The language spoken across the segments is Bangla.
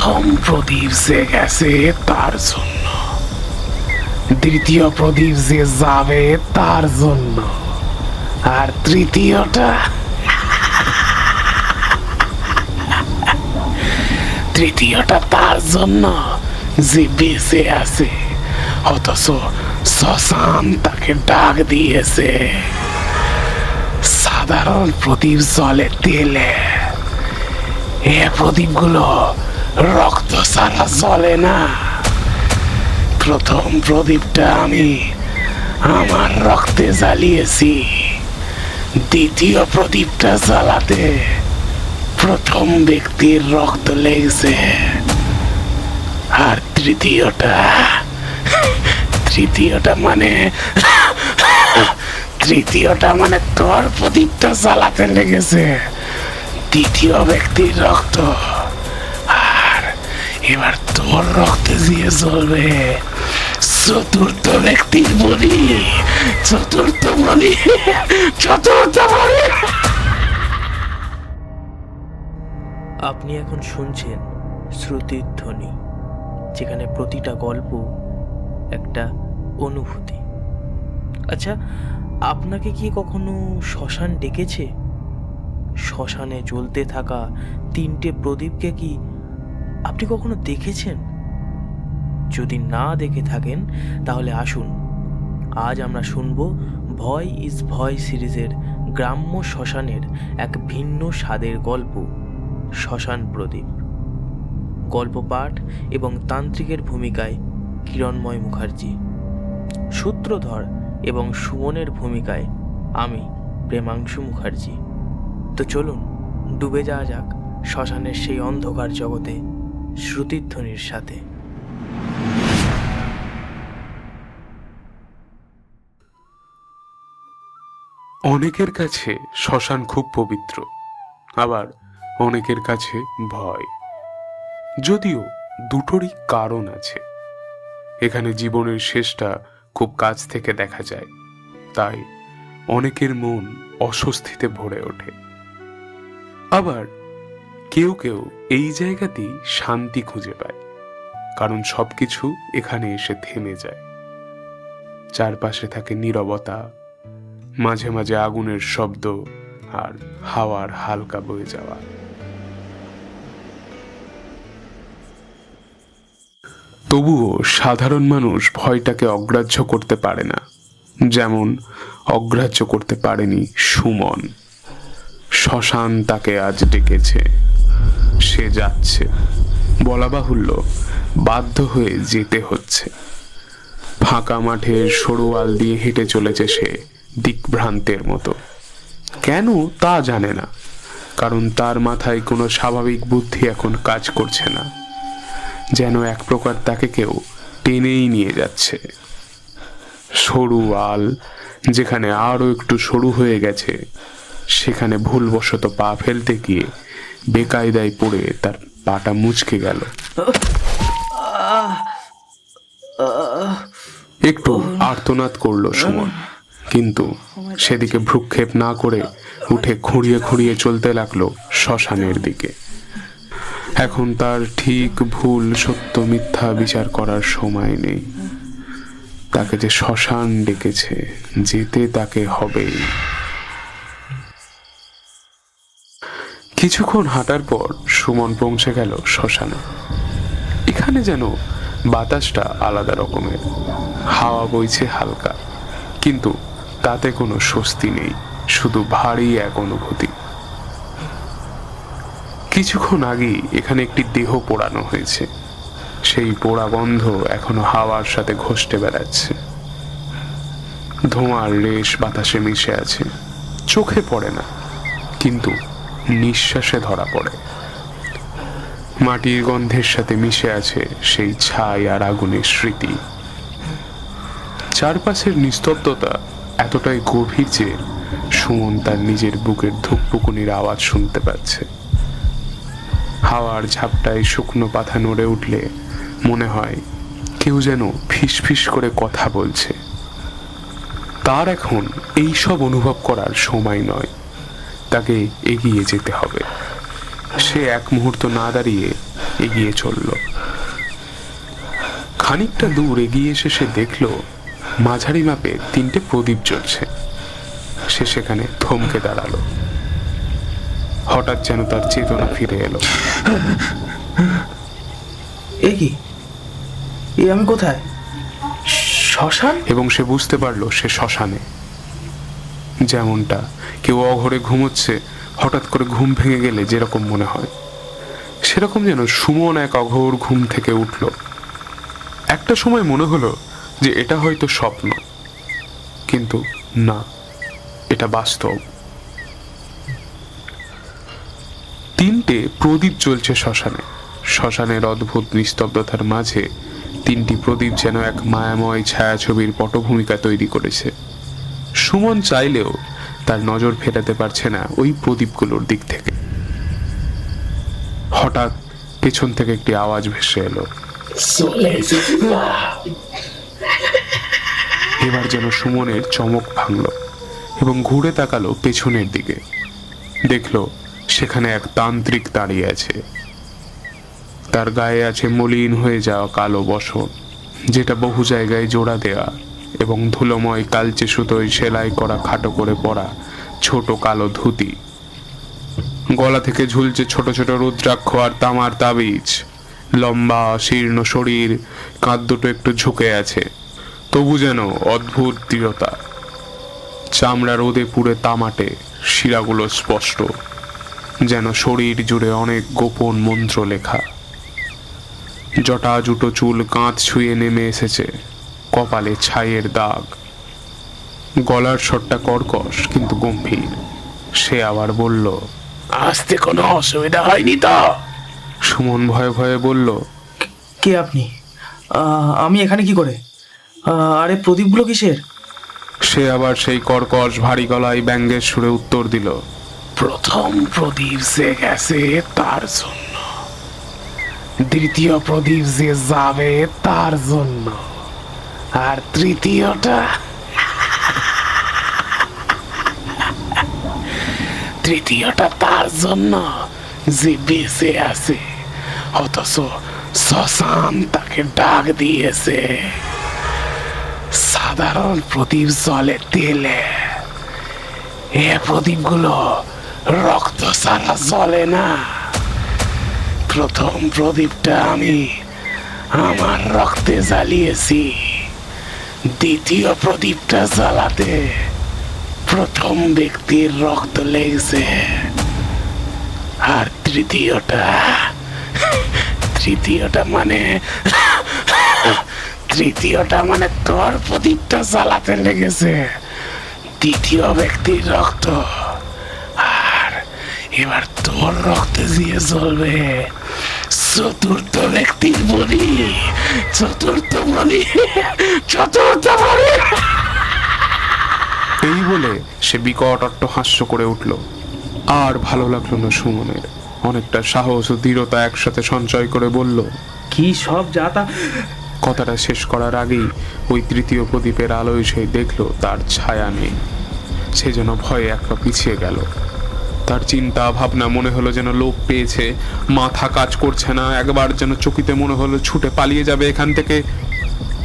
প্রথম প্রদীপ যে গেছে তার জন্য, দ্বিতীয় প্রদীপ যে যাবে তার জন্য, আর তৃতীয়টা তার জন্য যে বেঁচে আছে, অথচ শ্মশান তাকে ডাক দিয়েছে। সাধারণ প্রদীপ জলে তেলে, এ প্রদীপগুলো রক্ত ছাড়া চলে না। প্রথম প্রদীপটা আমি আমার রক্তে জ্বালিয়েছি, দ্বিতীয় প্রদীপটা জ্বালাতে প্রথম ব্যক্তির রক্ত লেগেছে, আর তৃতীয়টা মানে তোর প্রদীপটা জ্বালাতে লেগেছে দ্বিতীয় ব্যক্তির রক্ত। আর এবার তোর রক্তে দিয়ে জ্বলবে চতুর্থ ব্যক্তির বলি। আপনি এখন শুনছেন শ্রুতির ধ্বনি, যেখানে প্রতিটা গল্প একটা অনুভূতি। আচ্ছা, আপনাকে কি কখনো শ্মশান ডেকেছে? শ্মশানে জ্বলতে থাকা 3টে প্রদীপকে কি আপনি কখনো দেখেছেন? যদি না দেখে থাকেন তাহলে আসুন, আজ আমরা শুনব ভয় ইজ ভয় সিরিজের গ্রাম্য শ্মশানের এক ভিন্ন স্বাদের গল্প, শ্মশান প্রদীপ। গল্প পাঠ এবং তান্ত্রিকের ভূমিকায় কিরণময় মুখার্জি, সূত্রধর এবং সুমনের ভূমিকায় আমি প্রেমাংশু মুখার্জি। তো চলুন ডুবে যাওয়া যাক শ্মশানের সেই অন্ধকার জগতে শ্রুতিধ্বনির সাথে। অনেকের কাছে শ্মশান খুব পবিত্র, আবার অনেকের কাছে ভয়। যদিও দুটোরই কারণ আছে। এখানে জীবনের শেষটা খুব কাছ থেকে দেখা যায়, তাই অনেকের মন অস্বস্তিতে ভরে ওঠে। আবার কেউ কেউ এই জায়গাতেই শান্তি খুঁজে পায়, কারণ সবকিছু এখানে এসে থেমে যায়। চারপাশে থাকে নীরবতা, মাঝে মাঝে আগুনের শব্দ আর হাওয়ার হালকা বয়ে যাওয়া। তবুও সাধারণ মানুষ ভয়টাকে অগ্রাহ্য করতে পারে না, যেমন অগ্রাহ্য করতে পারেনি সুমন। শ্মশান তাকে আজ ডেকেছে, সে যাচ্ছে, বলা বাহুল্য বাধ্য হয়ে যেতে হচ্ছে। ফাঁকা মাঠের সরুয়াল দিয়ে হেঁটে চলেছে সে দিকভ্রান্তের মতো। কেন তা জানে না, কারণ তার মাথায় কোনো স্বাভাবিক বুদ্ধি এখন কাজ করছে না। যেন এক প্রকার তাকে কেউ টেনেই নিয়ে যাচ্ছে। সরু আল যেখানে আরো একটু সরু হয়ে গেছে, সেখানে ভুলবশত পা ফেলতে গিয়ে বেকায়দায় পড়ে তার পাটা মুচকে গেল। একটু আর্তনাদ করলো সুমন, কিন্তু সেদিকে ভ্রুক্ষেপ না করে উঠে খুঁড়িয়ে খুঁড়িয়ে চলতে লাগলো শ্মশানের দিকে। এখন তার ঠিক ভুল সত্য মিথ্যা বিচার করার সময় নেই। তাকে যে শ্মশান ডেকেছে, যেতে তাকে হবেই। কিছুক্ষণ হাঁটার পর সুমন পৌঁছে গেল শ্মশানে। এখানে যেন বাতাসটা আলাদা রকমের, হাওয়া বইছে হালকা, কিন্তু তাতে কোনো স্বস্তি নেই, শুধু ভারী এক অনুভূতি। কিছুক্ষণ আগেই এখানে একটি দেহ পোড়ানো হয়েছে, সেই পোড়া গন্ধ এখনো হাওয়ার সাথে ঘষ্টে বেড়াচ্ছে। ধোঁয়ার রেশ বাতাসে মিশে আছে, চোখে পড়ে না, কিন্তু নিঃশ্বাসে ধরা পড়ে। মাটির গন্ধের সাথে মিশে আছে সেই ছাই আর আগুনের স্মৃতি। চারপাশের নিস্তব্ধতা এতটাই গভীর যে সুমন তার নিজের বুকের ধুকপুকুনির আওয়াজ শুনতে পাচ্ছে। হাওয়ার ঝাপটায় শুকনো পাতা নড়ে উঠলে মনে হয় কেউ যেন ফিসফিস করে কথা বলছে। তার এখন এই সব অনুভব করার সময় নয়, তাকে এগিয়ে যেতে হবে। সে এক মুহূর্ত না দাঁড়িয়ে এগিয়ে চলল। খানিকটা দূর এগিয়ে এসে সে দেখল মাঝারি মাপে 3টে প্রদীপ জ্বলছে। সে সেখানে থমকে দাঁড়ালো। হঠাৎ যেন তার চেতনা ফিরে এলো। এ কি, এ আমি কোথায়? শ্মশান? এবং সে বুঝতে পারলো সে শ্মশানে। যেমনটা কেউ অঘরে ঘুমোচ্ছে, হঠাৎ করে ঘুম ভেঙে গেলে যেরকম মনে হয়, সেরকম যেন সুমন এক অঘোর ঘুম থেকে উঠল। একটা সময় মনে হলো যে এটা হয়তো স্বপ্ন, কিন্তু না, এটা বাস্তব। 3টে প্রদীপ জ্বলছে শ্মশানে। শ্মশানের অদ্ভুত নিস্তব্ধতার মাঝে 3টি প্রদীপ যেন এক মায়াময় ছায়াছবির পটভূমিকা তৈরি করেছে। সুমন চাইলেও তার নজর ফেরাতে পারছে না ওই প্রদীপগুলোর দিক থেকে। হঠাৎ পেছন থেকে একটি আওয়াজ ভেসে এলো। এবার যেন সুমনের চমক ভাঙল এবং ঘুরে তাকালো পেছনের দিকে। দেখলো সেখানে এক তান্ত্রিক দাঁড়িয়ে আছে। তার গায়ে আছে মলিন হয়ে যাওয়া কালো বসন, যেটা বহু জায়গায় জোড়া দেয়া, এবং ধুলোময় কালচে সুতোয় সেলাই করা খাটো করে পরা ছোট কালো ধুতি। গলা থেকে ঝুলছে ছোট ছোট রুদ্রাক্ষ আর তামার তাবিজ। লম্বা শীর্ণ শরীর, কাঁধ দুটো একটু ঝুঁকে আছে, তবু যেন অদ্ভুত দৃঢ়তা। চামড়া রোদে পুড়ে তামাটে, শিরাগুলো স্পষ্ট, যেন শরীর জুড়ে অনেক গোপন মন্ত্র লেখা। জটা জুটো চুল কাঁধ ছুঁয়ে নেমে এসেছে, কপালে ছাইয়ের দাগ। গলার স্বরটা কর্কশ কিন্তু গম্ভীর। সে আবার বলল, আসতে কোনো অসুবিধা হয়নি তো? সুমন ভয়ে ভয়ে বলল, কে আপনি? আমি এখানে কি করে? আরে প্রদীপগুলো কিসের? সে আবার সেই কর্কশ ভারী গলায় ব্যঙ্গের সুরে উত্তর দিল, প্রথম প্রদীপ যে গেছে তার জন্য, দ্বিতীয় প্রদীপ যে যাবে তার জন্য, আর তৃতীয়টা তার জন্য যে বেঁচে আছে, অথচ শ্মশান তাকে ডাক দিয়েছে। সাধারণ প্রদীপ জ্বলে তেলে, এ প্রদীপগুলো রক্ত ছাড়া জ্বলে না। প্রথম প্রদীপটা আমি আমার রক্তে জ্বালিয়েছি, দ্বিতীয় প্রদীপটা জ্বালাতে প্রথম ব্যক্তির রক্ত লেগেছে, আর তৃতীয়টা মানে তোর প্রদীপটা জ্বালাতে লেগেছে দ্বিতীয় ব্যক্তির রক্ত। আর এবার তোর রক্তে দিয়ে জ্বলবে চতুর্থ ব্যক্তির বলি। এই বলে সে বিকট অট্টহাস্য করে উঠল। আর ভালো লাগলো না সুমনের। অনেকটা সাহস ও দৃঢ়তা একসাথে সঞ্চয় করে বলল, কি সব যাতা! কথাটা শেষ করার আগেই ওই তৃতীয় প্রদীপের আলোয় সে দেখলো তার ছায়া নেই। সে যেন ভয়ে এক পা পিছিয়ে গেল। তার চিন্তা ভাবনা মনে হলো যেন লোপ পেয়েছে, মাথা কাজ করছে না। একবার যেন চকিতে মনে হলো ছুটে পালিয়ে যাবে এখান থেকে,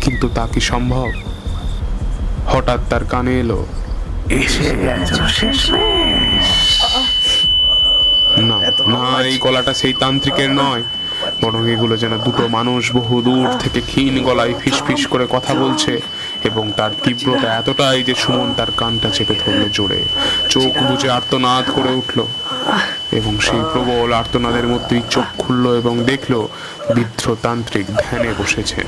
কিন্তু তা কি সম্ভব? হঠাৎ তার কানে এলো, এসে গেছো শেষ। না না, এই গলাটা সেই তান্ত্রিকের নয়, বরং এগুলো যেন দুটো মানুষ বহু দূর থেকে ক্ষীণ গলায় ফিসফিস করে কথা বলছে। এবং তার তীব্রতা এতটাই যে সুমন তার কানটা চেপে ধরলো জোরে। চোখ বুজে আর্তনাদ করে উঠল, এবং সেই প্রবল আর্তনাদের মধ্যেই চোখ খুললো এবং দেখলো বৃদ্ধ তান্ত্রিক ধ্যানে বসেছেন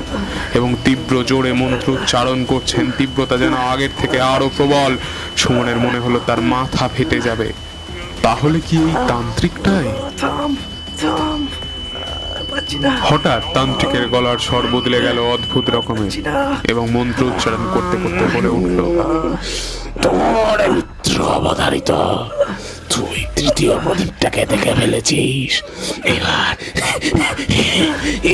এবং তীব্র জোরে মন্ত্র উচ্চারণ করছেন। তীব্রতা যেন আগের থেকে আরো প্রবল। সুমনের মনে হলো তার মাথা ফেটে যাবে। তাহলে কি এই তান্ত্রিকটাই? হঠাৎ তান্ত্রিকের গলার স্বর বদলে গেল অদ্ভুত রকমের, এবং মন্ত্র উচ্চারণ করতে করতে বলে উঠল, তোর মিত্র অবধারিত, তুই তৃতীয় প্রদীপটাকে দেখে ফেলেছিস।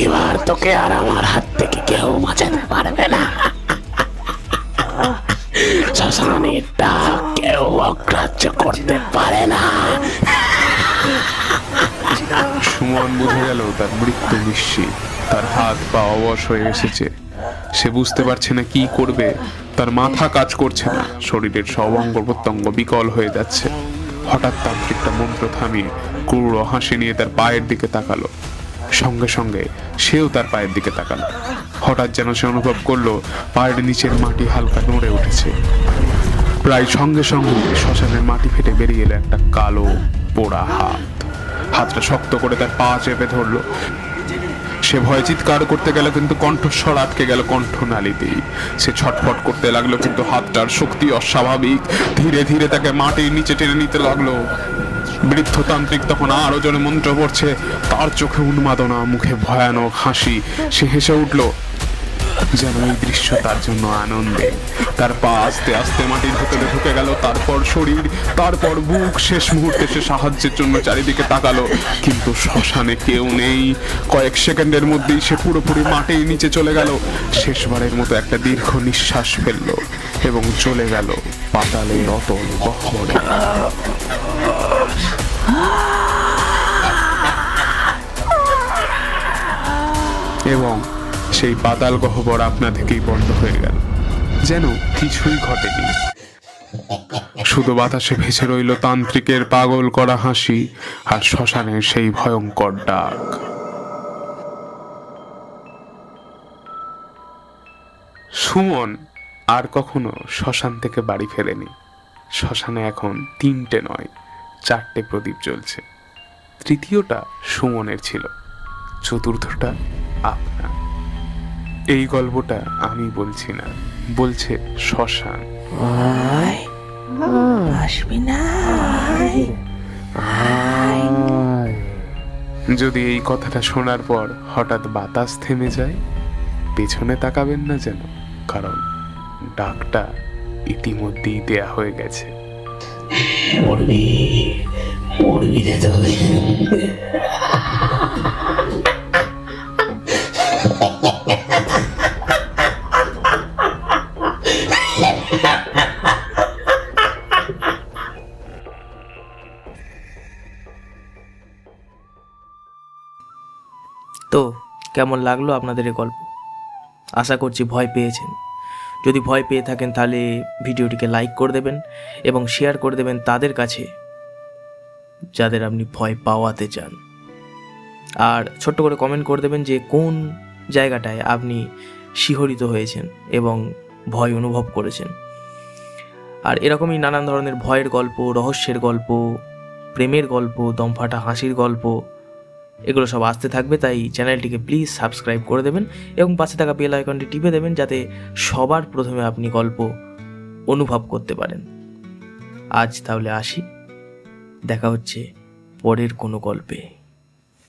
এবার তোকে আর আমার হাত থেকে কেউ বাঁচাতে পারবে না। শ্মশানের ডাক কেউ অগ্রাহ্য করতে পারে না। সুমন বুঝে গেল তার মৃত্যু নিশ্চিত। তার হাত পা অবশ হয়ে এসেছে। সে বুঝতে পারছে না কি করবে। তার মাথা কাজ করছে না, শরীরের সব অঙ্গ প্রত্যঙ্গ বিকল হয়ে যাচ্ছে। হঠাৎ তান্ত্রিকটা মন্ত্র থামিয়ে ক্রূর হাসি নিয়ে তার পায়ের দিকে তাকালো। সঙ্গে সঙ্গে সেও তার পায়ের দিকে তাকালো। হঠাৎ যেন সে অনুভব করলো পায়ের নিচের মাটি হালকা নড়ে উঠেছে। প্রায় সঙ্গে সঙ্গে শ্মশানের মাটি ফেটে বেরিয়ে এলো একটা কালো পোড়া হাত। হাতটা শক্ত করে তার পা চেপে ধরলো। সে ভয়ে চিৎকার করতে গেল, কিন্তু কণ্ঠস্বর আটকে গেল কণ্ঠনালীতেই। সে ছটফট করতে লাগলো, কিন্তু হাতটার শক্তি অস্বাভাবিক। ধীরে ধীরে তাকে মাটির নিচে টেনে নিতে লাগলো। বৃদ্ধ তান্ত্রিক তখন আরো জনে মন্ত্র পড়ছে। তার চোখে উন্মাদনা, মুখে ভয়ানক হাসি। সে হেসে উঠল, যেন এই দৃশ্য তার জন্য আনন্দে। তার পা আস্তে আস্তে মাটির ভেতরে ঢুকে গেল, তারপর শরীর, তারপর বুক। শেষ মুহূর্তে সে সাহায্যের জন্য চারিদিকে তাকালো, কিন্তু শ্মশানে কেউ নেই। কয়েক সেকেন্ডের মধ্যেই সে পুরোপুরি মাটির নিচে চলে গেল। শেষবারের মতো একটা দীর্ঘ নিঃশ্বাস ফেলল এবং চলে গেল পাতালের অতল গহ্বরে। এবং সেই পাতাল গহ্বর আপনা থেকেই বন্ধ হয়ে গেল, যেন কিছুই ঘটেনি। শুধু বাতাসে ভেসে রইল তান্ত্রিকের পাগল করা হাসি আর শ্মশানের সেই ভয়ঙ্কর ডাক। সুমন আর কখনো শ্মশান থেকে বাড়ি ফেরেনি। শ্মশানে এখন 3টে নয় 4টে প্রদীপ জ্বলছে। তৃতীয়টা সুমনের ছিল, চতুর্থটা আপনার। এই গল্পটা আমি বলছি না, বলছে শ্মশান। আসবি না? যদি এই কথাটা শোনার পর হঠাৎ বাতাস থেমে যায়, পেছনে তাকাবেন না যেন, কারণ ডাকটা ইতিমধ্যেই দেয়া হয়ে গেছে। মরবি, মরবি রে তুই। তো কেমন লাগলো আপনাদের এই গল্প? আশা করছি ভয় পেয়েছেন। যদি ভয় পেয়ে থাকেন তাহলে ভিডিওটিকে লাইক করে দেবেন এবং শেয়ার করে দেবেন তাদের কাছে যাদের আপনি ভয় পাওয়াতে চান। আর ছোট্ট করে কমেন্ট করে দেবেন যে কোন জায়গাটায় আপনি শিহরিত হয়েছেন এবং ভয় অনুভব করেছেন। আর এরকমই নানান ধরনের ভয়ের গল্প, রহস্যের গল্প, প্রেমের গল্প, দমফাটা হাসির গল্প, এগুলো সব আসতে থাকবে। তাই চ্যানেলটিকে প্লিজ সাবস্ক্রাইব করে দেবেন এবং পাশে থাকা বেল আইকনটি টিপে দেবেন, যাতে সবার প্রথমে আপনি গল্প অনুভব করতে পারেন। আজ তাহলে আসি, দেখা হচ্ছে পরের কোনো গল্পে।